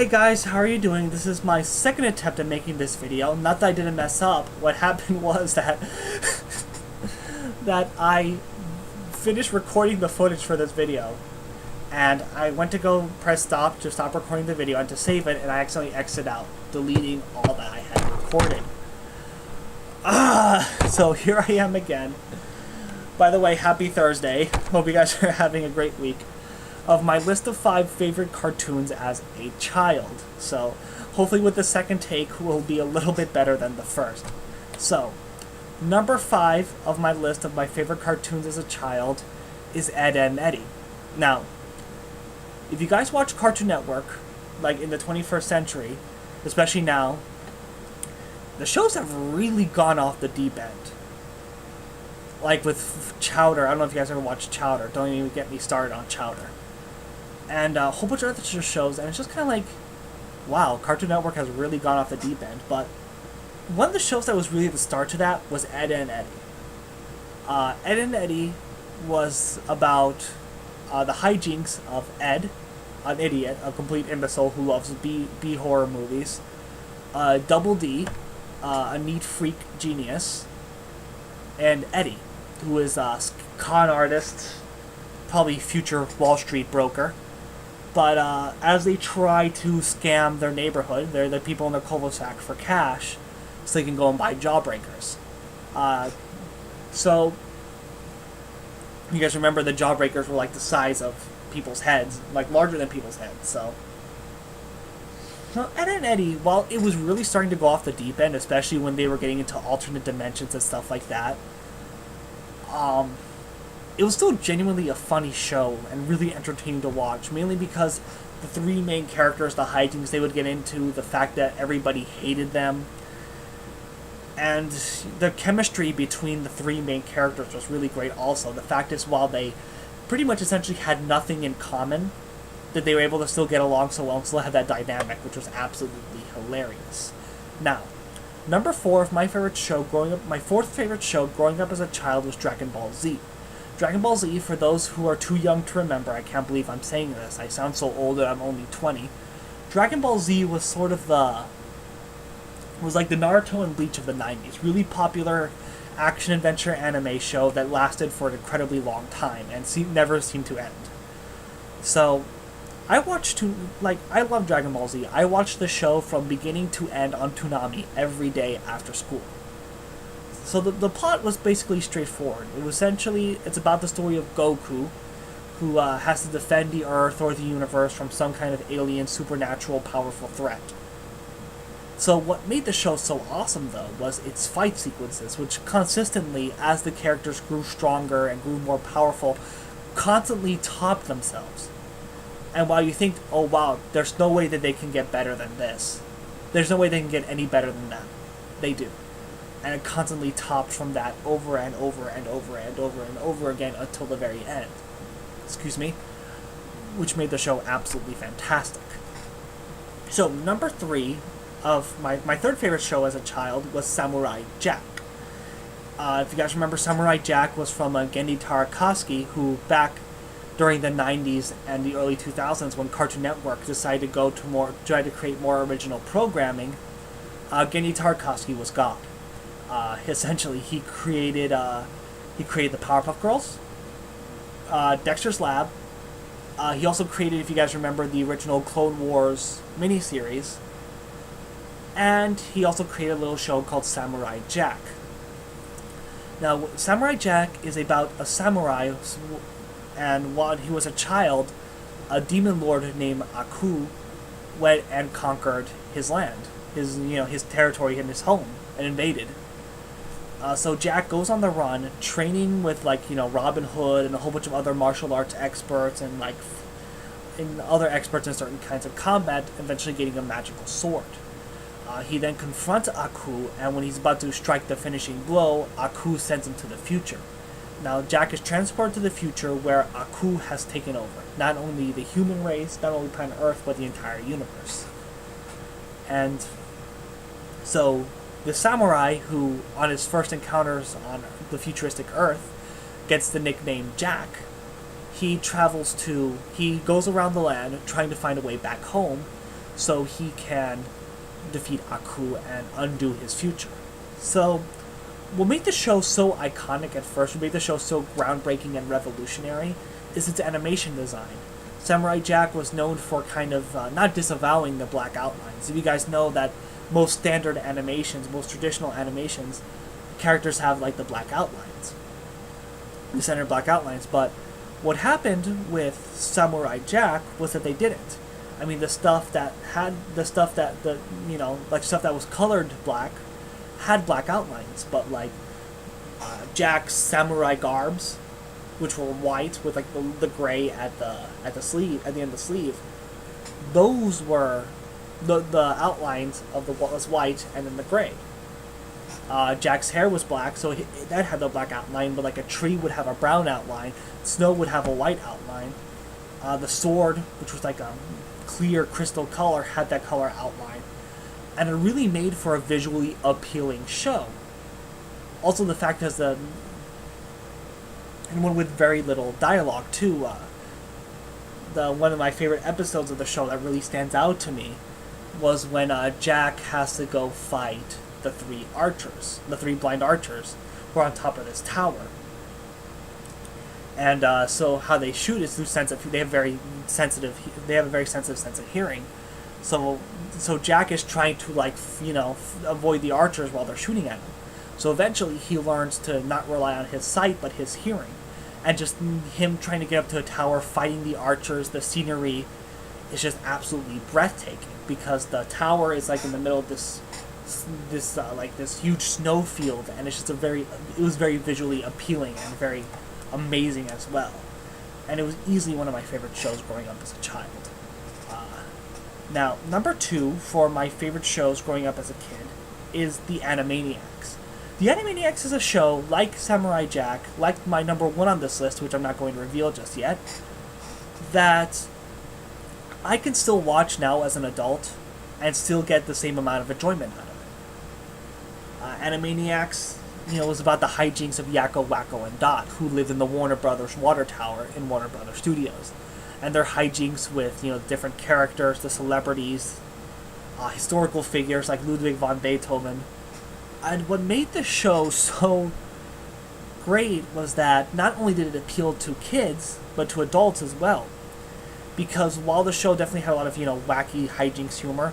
Hey guys, how are you doing? This is my second attempt at making this video. Not that I didn't mess up. What happened was that that I finished recording the footage for this video, and I went to go press stop to stop recording the video and to save it, and I accidentally exited out, deleting all that I had recorded. So here I am again. By the way, happy Thursday. Hope you guys are having a great week. Of my list of 5 favorite cartoons as a child. So, hopefully with the second take will be a little bit better than the first. So, number 5 of my list of my favorite cartoons as a child is Ed, Edd n Eddy. Now, if you guys watch Cartoon Network, like in the 21st century, especially now, the shows have really gone off the deep end. Like with Chowder, I don't know if you guys ever watched Chowder, don't even get me started on Chowder. And a whole bunch of other shows, and it's just kind of like, wow, Cartoon Network has really gone off the deep end. But one of the shows that was really the start to that was Ed, Edd n Eddy. Ed, Edd n Eddy was about the hijinks of Ed, an idiot, a complete imbecile who loves B horror movies, Double D, a neat freak genius, and Eddie, who is a con artist, probably future Wall Street broker. But as they try to scam their neighborhood, they're the people in their cul-de-sac for cash, so they can go and buy jawbreakers. So, you guys remember the jawbreakers were like the size of people's heads, like larger than people's heads. So, Ed, Edd n Eddy, while it was really starting to go off the deep end, especially when they were getting into alternate dimensions and stuff like that, it was still genuinely a funny show and really entertaining to watch, mainly because the 3 main characters, the hijinks they would get into, the fact that everybody hated them, and the chemistry between the 3 main characters was really great also. The fact is, while they pretty much essentially had nothing in common, that they were able to still get along so well and still have that dynamic, which was absolutely hilarious. Now, number 4 of my favorite show growing up, my 4th favorite show growing up as a child was Dragon Ball Z. Dragon Ball Z, for those who are too young to remember, I can't believe I'm saying this, I sound so old and I'm only 20. Dragon Ball Z was sort of was like the Naruto and Bleach of the 90s. Really popular action-adventure anime show that lasted for an incredibly long time and never seemed to end. So, I love Dragon Ball Z. I watched the show from beginning to end on Toonami every day after school. So the plot was basically straightforward. It's about the story of Goku, who has to defend the Earth or the universe from some kind of alien, supernatural, powerful threat. So what made the show so awesome, though, was its fight sequences, which consistently, as the characters grew stronger and grew more powerful, constantly topped themselves. And while you think, oh wow, there's no way that they can get better than this, there's no way they can get any better than that, they do. And it constantly topped from that over and over and over and over and over again until the very end. Excuse me. Which made the show absolutely fantastic. So, number 3 of my 3rd favorite show as a child was Samurai Jack. If you guys remember, Samurai Jack was from Genndy Tartakovsky, who back during the 90s and the early 2000s, when Cartoon Network decided to try to create more original programming, Genndy Tartakovsky was God. Essentially, he created the Powerpuff Girls, Dexter's Lab. He also created, if you guys remember, the original Clone Wars miniseries, and he also created a little show called Samurai Jack. Now, Samurai Jack is about a samurai, and while he was a child, a demon lord named Aku went and conquered his land, his territory and his home, and invaded. So Jack goes on the run, training with Robin Hood and a whole bunch of other martial arts experts and other experts in certain kinds of combat, eventually getting a magical sword. He then confronts Aku, and when he's about to strike the finishing blow, Aku sends him to the future. Now Jack is transported to the future where Aku has taken over, not only the human race, not only planet Earth, but the entire universe. And so the samurai, who on his first encounters on the futuristic Earth gets the nickname Jack, he goes around the land trying to find a way back home, so he can defeat Aku and undo his future. So, what made the show so iconic at first, what made the show so groundbreaking and revolutionary, is its animation design. Samurai Jack was known for kind of not disavowing the black outlines. If you guys know that most standard animations, most traditional animations, characters have like the black outlines, the standard black outlines. But what happened with Samurai Jack was that they didn't. I mean, the stuff that stuff that was colored black had black outlines, but like Jack's samurai garbs, which were white with like the gray at the sleeve, at the end of the sleeve, those were the outlines of the what was white and then the gray. Jack's hair was black, so that had the black outline, but like a tree would have a brown outline, snow would have a white outline. The sword, which was like a clear crystal color, had that color outline. And it really made for a visually appealing show. Also, the fact is that, and one with very little dialogue too. One of my favorite episodes of the show that really stands out to me was when Jack has to go fight the three archers, the three blind archers, who are on top of this tower. And so how they shoot is through they have a very sensitive sense of hearing. So Jack is trying to avoid the archers while they're shooting at him. So eventually he learns to not rely on his sight but his hearing, and just him trying to get up to a tower, fighting the archers. The scenery is just absolutely breathtaking because the tower is like in the middle of this huge snow field, and it's just it was very visually appealing and very amazing as well. And it was easily one of my favorite shows growing up as a child. Now, number 2 for my favorite shows growing up as a kid is The Animaniacs. The Animaniacs is a show like Samurai Jack, like my number 1 on this list, which I'm not going to reveal just yet, that I can still watch now as an adult and still get the same amount of enjoyment out of it. Animaniacs, was about the hijinks of Yakko, Wacko, and Dot, who lived in the Warner Brothers water tower in Warner Brothers Studios. And their hijinks with, different characters, the celebrities, historical figures like Ludwig von Beethoven. And what made the show so great was that not only did it appeal to kids, but to adults as well. Because while the show definitely had a lot of, wacky hijinks humor,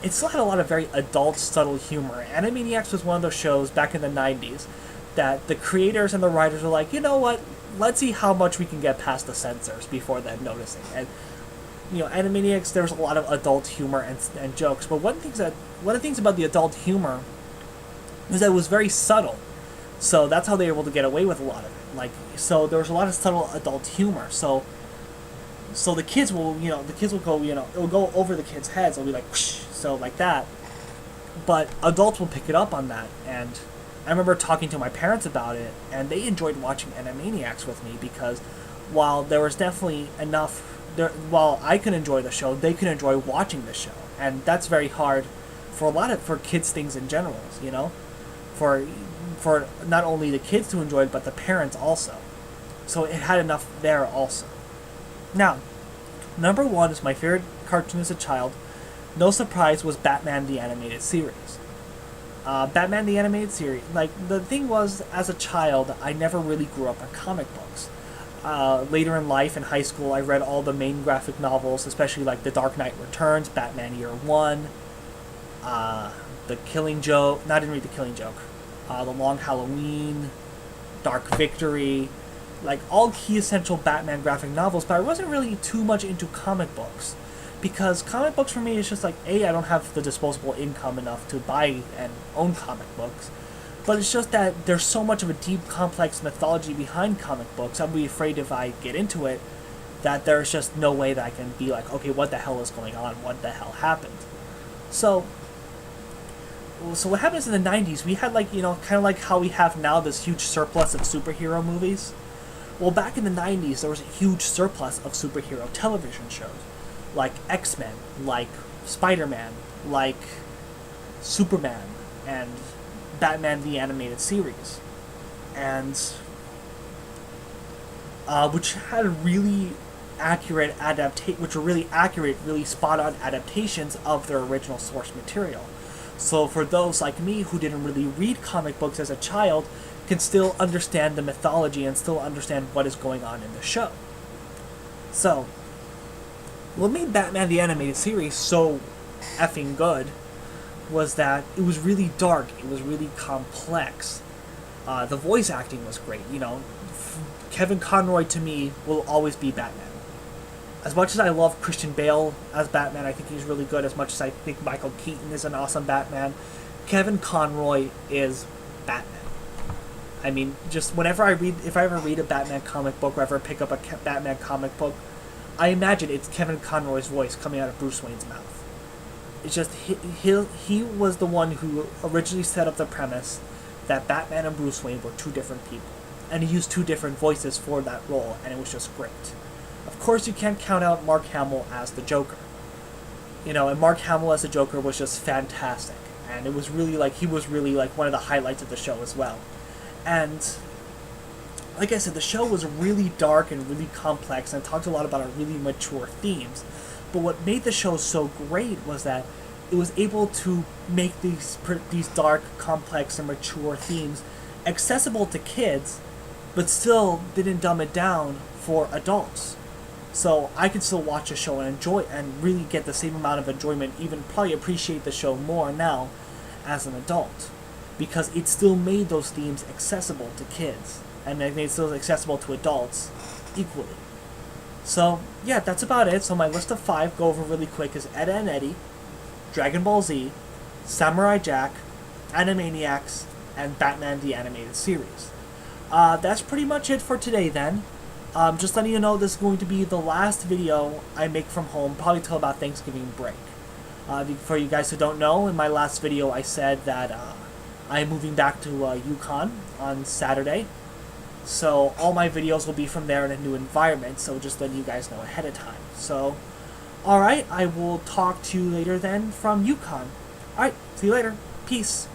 it still had a lot of very adult, subtle humor. Animaniacs was one of those shows back in the 90s that the creators and the writers were like, you know what, let's see how much we can get past the censors before then noticing. And, Animaniacs, there was a lot of adult humor and jokes, but one of the things about the adult humor was that it was very subtle. So that's how they were able to get away with a lot of it. So there was a lot of subtle adult humor. So the kids will go, it'll go over the kids' heads. It'll be like, whoosh, so like that. But adults will pick it up on that. And I remember talking to my parents about it, and they enjoyed watching Animaniacs with me because while there was definitely while I could enjoy the show, they could enjoy watching the show. And that's very hard for kids things in general, for not only the kids to enjoy it, but the parents also. So it had enough there also. Now, number 1 is my favorite cartoon as a child. No surprise, was Batman the Animated Series. Batman the Animated Series, the thing was, as a child, I never really grew up on comic books. Later in life, in high school, I read all the main graphic novels, especially The Dark Knight Returns, Batman Year One, The Killing Joke, no, I didn't read The Killing Joke, The Long Halloween, Dark Victory, all key essential Batman graphic novels, but I wasn't really too much into comic books. Because comic books for me is just I don't have the disposable income enough to buy and own comic books. But it's just that there's so much of a deep, complex mythology behind comic books, I'd be afraid if I get into it, that there's just no way that I can be okay, what the hell is going on? What the hell happened? So what happens in the 90s, we had kind of like how we have now this huge surplus of superhero movies. Well, back in the 90s, there was a huge surplus of superhero television shows. Like X-Men, like Spider-Man, like Superman, and Batman the Animated Series. And which had really really accurate, really spot-on adaptations of their original source material. So for those like me who didn't really read comic books as a child, can still understand the mythology and still understand what is going on in the show. So, what made Batman the Animated Series so effing good was that it was really dark, it was really complex. The voice acting was great. Kevin Conroy to me will always be Batman. As much as I love Christian Bale as Batman, I think he's really good. As much as I think Michael Keaton is an awesome Batman, Kevin Conroy is Batman. I mean, just if I ever read a Batman comic book or ever pick up a Batman comic book, I imagine it's Kevin Conroy's voice coming out of Bruce Wayne's mouth. It's just, he was the one who originally set up the premise that Batman and Bruce Wayne were two different people. And he used two different voices for that role, and it was just great. Of course, you can't count out Mark Hamill as the Joker. And Mark Hamill as the Joker was just fantastic. And it was really he was really one of the highlights of the show as well. And like I said, the show was really dark and really complex and talked a lot about really mature themes. But what made the show so great was that it was able to make these dark, complex, and mature themes accessible to kids, but still didn't dumb it down for adults. So I could still watch a show and enjoy and really get the same amount of enjoyment, even probably appreciate the show more now as an adult, because it still made those themes accessible to kids, and it made it still accessible to adults equally. So, yeah, that's about it. So my list of 5, go over really quick, is Ed, Edd n Eddy, Dragon Ball Z, Samurai Jack, Animaniacs, and Batman the Animated Series. That's pretty much it for today then. Just letting you know this is going to be the last video I make from home, probably till about Thanksgiving break. For you guys who don't know, in my last video I said that I am moving back to UConn on Saturday. So all my videos will be from there in a new environment, so just letting you guys know ahead of time. So, alright, I will talk to you later then from UConn. Alright, see you later. Peace.